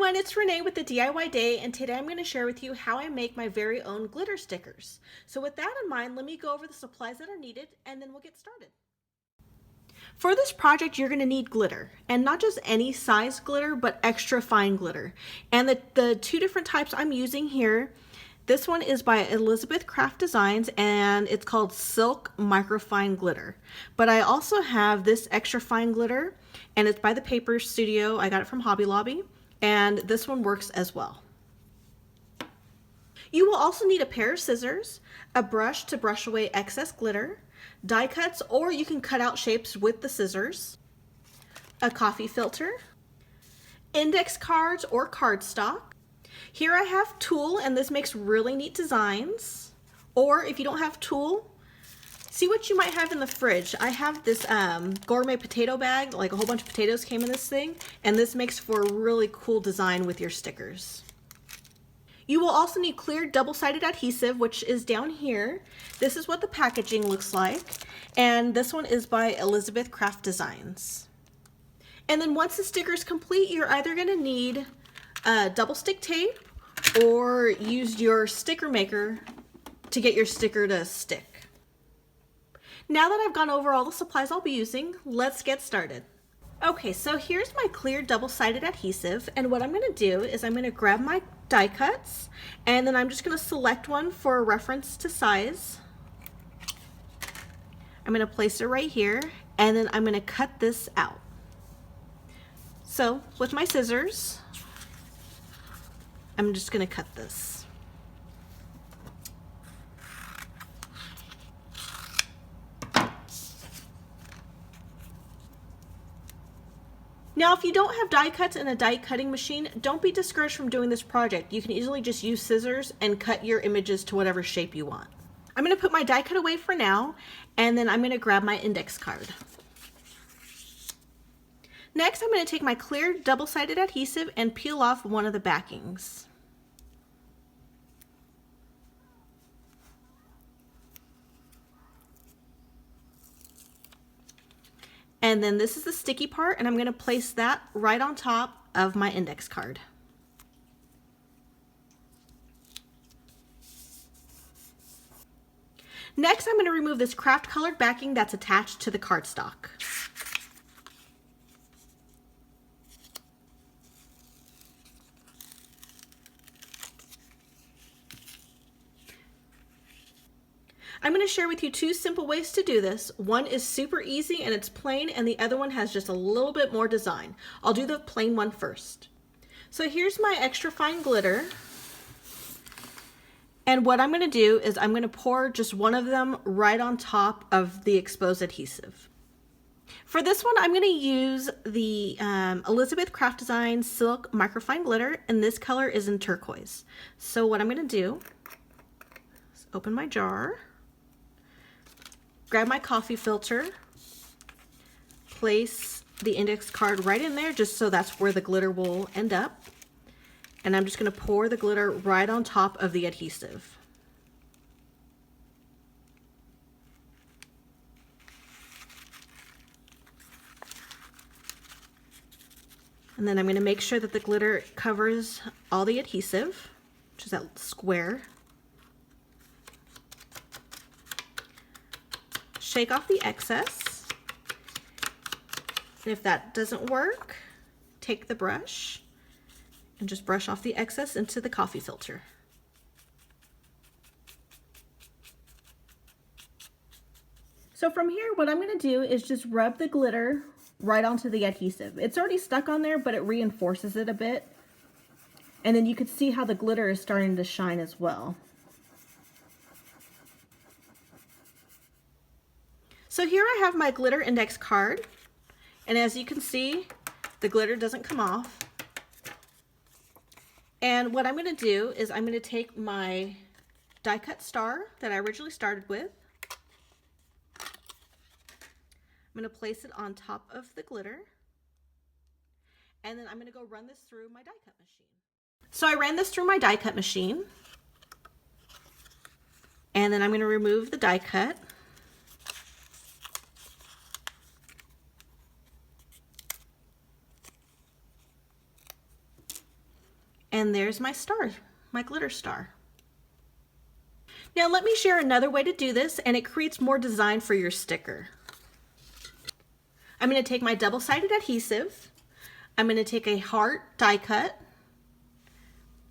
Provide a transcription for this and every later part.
everyone, it's Renee with the DIY Day, and today I'm going to share with you how I make my very own glitter stickers. So with that in mind, let me go over the supplies that are needed and then we'll get started. For this project, you're going to need glitter, and not just any size glitter, but extra fine glitter. And the two different types I'm using here, this one is by Elizabeth Craft Designs and it's called Silk Microfine Glitter. But I also have this extra fine glitter and it's by the Paper Studio. I got it from Hobby Lobby, and this one works as well. You will also need a pair of scissors, a brush to brush away excess glitter, die cuts, or you can cut out shapes with the scissors, a coffee filter, index cards or cardstock. Here I have tulle, and this makes really neat designs. Or if you don't have tulle, see what you might have in the fridge. I have this gourmet potato bag, like a whole bunch of potatoes came in this thing, and this makes for a really cool design with your stickers. You will also need clear double-sided adhesive, which is down here. This is what the packaging looks like, and this one is by Elizabeth Craft Designs. And then once the sticker is complete, you're either going to need double stick tape or use your sticker maker to get your sticker to stick. Now that I've gone over all the supplies I'll be using, let's get started. Okay, so here's my clear double-sided adhesive, and what I'm going to do is I'm going to grab my die cuts, and then I'm just going to select one for a reference to size. I'm going to place it right here, and then I'm going to cut this out. So with my scissors, I'm just going to cut this. Now, if you don't have die cuts and a die cutting machine, don't be discouraged from doing this project. You can easily just use scissors and cut your images to whatever shape you want. I'm going to put my die cut away for now, and then I'm going to grab my index card. Next, I'm going to take my clear double-sided adhesive and peel off one of the backings. And then this is the sticky part, and I'm going to place that right on top of my index card. Next, I'm going to remove this craft colored backing that's attached to the cardstock. I'm going to share with you two simple ways to do this. One is super easy and it's plain, and the other one has just a little bit more design. I'll do the plain one first. So here's my extra fine glitter. And what I'm going to do is I'm going to pour just one of them right on top of the exposed adhesive. For this one, I'm going to use the Elizabeth Craft Designs Silk Microfine Glitter, and this color is in turquoise. So what I'm going to do is open my jar, grab my coffee filter, place the index card right in there just so that's where the glitter will end up. And I'm just going to pour the glitter right on top of the adhesive. And then I'm going to make sure that the glitter covers all the adhesive, which is that square. Shake off the excess. And if that doesn't work, take the brush and just brush off the excess into the coffee filter. So from here, what I'm going to do is just rub the glitter right onto the adhesive. It's already stuck on there, but it reinforces it a bit. And then you can see how the glitter is starting to shine as well. So here I have my glitter index card, and as you can see, the glitter doesn't come off. And what I'm going to do is I'm going to take my die cut star that I originally started with. I'm going to place it on top of the glitter, and then I'm going to go run this through my die cut machine. So I ran this through my die cut machine, and then I'm going to remove the die cut. And there's my star, my glitter star. Now let me share another way to do this, and it creates more design for your sticker. I'm going to take my double-sided adhesive. I'm going to take a heart die cut,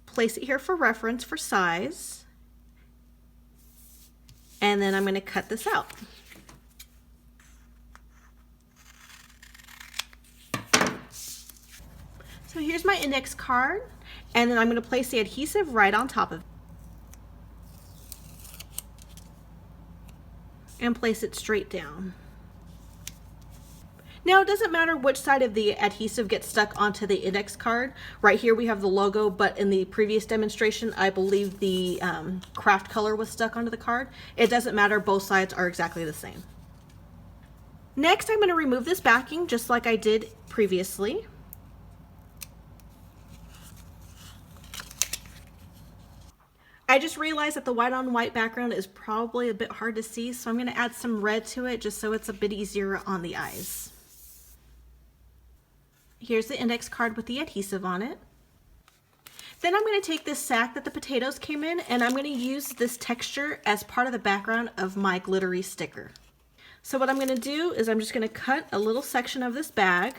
place it here for reference for size, and then I'm going to cut this out. So here's my index card, and then I'm going to place the adhesive right on top of it and place it straight down. Now it doesn't matter which side of the adhesive gets stuck onto the index card. Right here we have the logo, but in the previous demonstration I believe the craft color was stuck onto the card. It doesn't matter, both sides are exactly the same. Next I'm going to remove this backing just like I did previously. I just realized that the white on white background is probably a bit hard to see, so I'm going to add some red to it just so it's a bit easier on the eyes. Here's the index card with the adhesive on it. Then I'm going to take this sack that the potatoes came in, and I'm going to use this texture as part of the background of my glittery sticker. So what I'm going to do is I'm just going to cut a little section of this bag.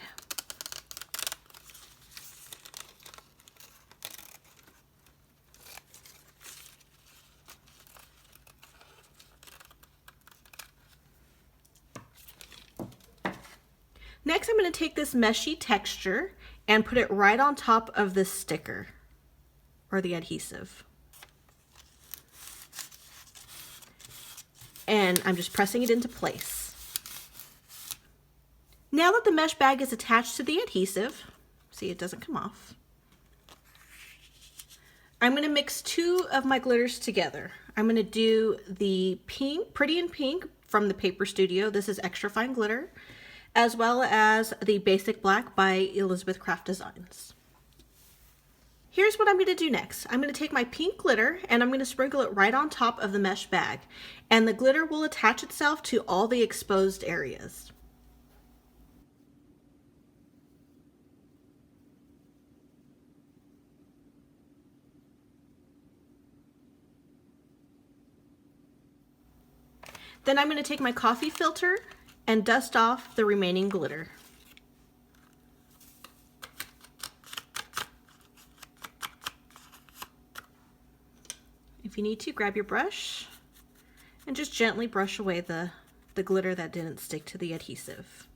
Next, I'm going to take this meshy texture and put it right on top of this sticker or the adhesive. And I'm just pressing it into place. Now that the mesh bag is attached to the adhesive, see it doesn't come off, I'm going to mix two of my glitters together. I'm going to do the pink, Pretty in Pink from the Paper Studio. This is extra fine glitter, as well as the Basic Black by Elizabeth Craft Designs. Here's what I'm going to do next. I'm going to take my pink glitter and I'm going to sprinkle it right on top of the mesh bag, and the glitter will attach itself to all the exposed areas. Then I'm going to take my coffee filter and dust off the remaining glitter. If you need to, grab your brush and just gently brush away the glitter that didn't stick to the adhesive.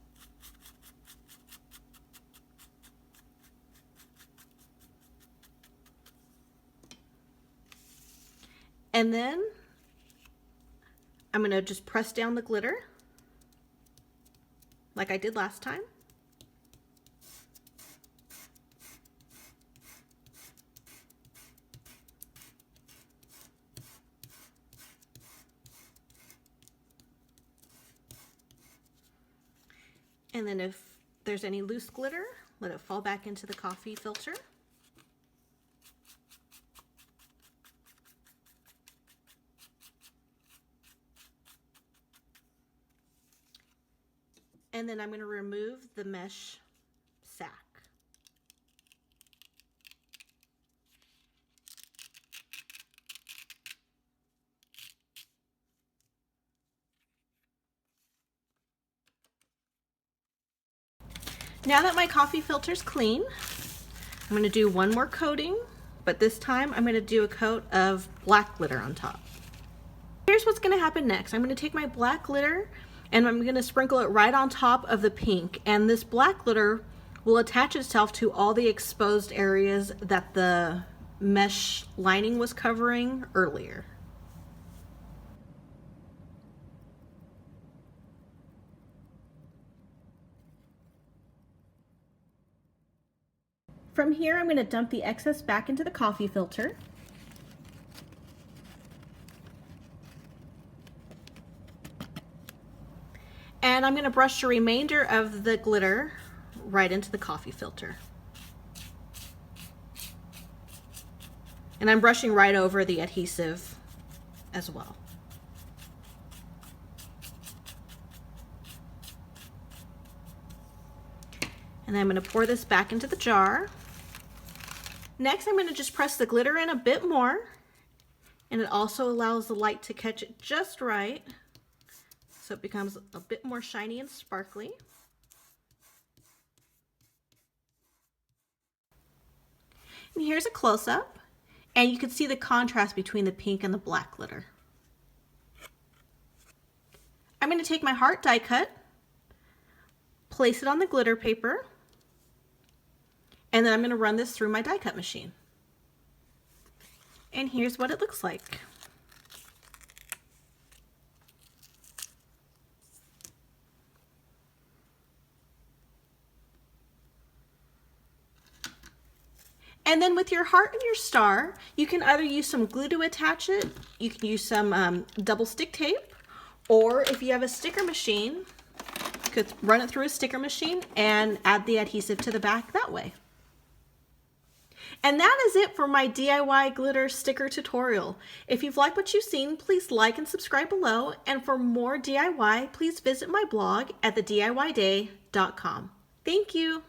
And then I'm going to just press down the glitter like I did last time. And then if there's any loose glitter, let it fall back into the coffee filter. And then I'm going to remove the mesh sack. Now that my coffee filter's clean, I'm going to do one more coating, but this time I'm going to do a coat of black glitter on top. Here's what's going to happen next. I'm going to take my black glitter and I'm going to sprinkle it right on top of the pink, and this black glitter will attach itself to all the exposed areas that the mesh lining was covering earlier. From here, I'm going to dump the excess back into the coffee filter. And I'm going to brush the remainder of the glitter right into the coffee filter. And I'm brushing right over the adhesive as well. And then I'm going to pour this back into the jar. Next, I'm going to just press the glitter in a bit more, and it also allows the light to catch it just right, so it becomes a bit more shiny and sparkly. And here's a close-up, and you can see the contrast between the pink and the black glitter. I'm going to take my heart die cut, place it on the glitter paper, and then I'm going to run this through my die cut machine. And here's what it looks like. And then with your heart and your star, you can either use some glue to attach it, you can use some double stick tape, or if you have a sticker machine, you could run it through a sticker machine and add the adhesive to the back that way. And that is it for my DIY glitter sticker tutorial. If you've liked what you've seen, please like and subscribe below. And for more DIY, please visit my blog at thediyday.com. Thank you.